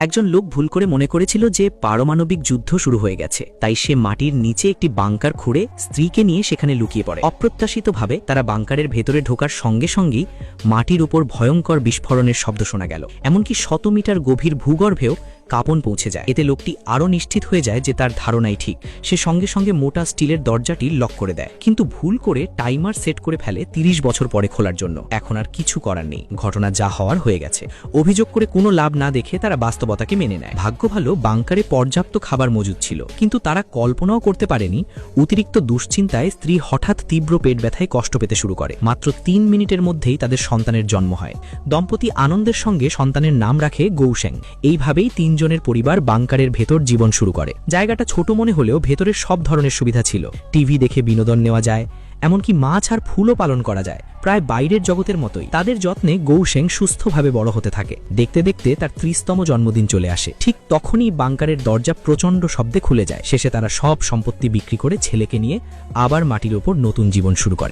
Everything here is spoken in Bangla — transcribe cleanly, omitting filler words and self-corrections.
একজন লোক ভুল করে মনে করেছিল যে পারমাণবিক যুদ্ধ শুরু হয়ে গেছে, তাই সে মাটির নিচে একটি বাংকার খুঁড়ে স্ত্রীকে নিয়ে সেখানে লুকিয়ে পড়ে। অপ্রত্যাশিতভাবে তারা বাংকারের ভেতরে ঢোকার সঙ্গে সঙ্গেই মাটির উপর ভয়ঙ্কর বিস্ফোরণের শব্দ শোনা গেল। এমনকি 100 মিটার গভীর ভূগর্ভেও কাঁপন পৌঁছে যায়। এতে লোকটি আরও নিশ্চিত হয়ে যায় যে তার ধারণাই ঠিক। সে সঙ্গে সঙ্গে মোটা স্টিলের দরজাটি লক করে দেয়, কিন্তু ভুল করে টাইমার সেট করে ফেলে 30 বছর পরে খোলার জন্য। এখন আর কিছু করার নেই, ঘটনা যা হওয়ার হয়ে গেছে। অভিযোগ করে কোনো লাভ না দেখে তারা বাস্তবতাকে মেনে নেয়। ভাগ্য ভালো বাংকারে পর্যাপ্ত খাবার মজুদ ছিল, কিন্তু তারা কল্পনাও করতে পারেনি অতিরিক্ত দুশ্চিন্তায় স্ত্রী হঠাৎ তীব্র পেট ব্যথায় কষ্ট পেতে শুরু করে। মাত্র 3 মিনিটের মধ্যেই তাদের সন্তানের জন্ম হয়। দম্পতি আনন্দের সঙ্গে সন্তানের নাম রাখে গৌশেং। এইভাবেই 3 জনের পরিবার বাংকারের ভেতর জীবন শুরু করে। জায়গাটা ছোট মনে হলেও ভেতরে সব ধরনের সুবিধা ছিল। টিভি দেখে বিনোদন নেওয়া যায়, এমনকি মাছ আর ফুলও পালন করা যায়, প্রায় বাইরের জগতের মতোই। তাদের যত্নে গৌশেং সুস্থভাবে বড় হতে থাকে। দেখতে দেখতে তার 30তম জন্মদিন চলে আসে। ঠিক তখনই বাংকারের দরজা প্রচণ্ড শব্দে খুলে যায়। শেষে তারা সব সম্পত্তি বিক্রি করে ছেলেকে নিয়ে আবার মাটির ওপর নতুন জীবন শুরু করে।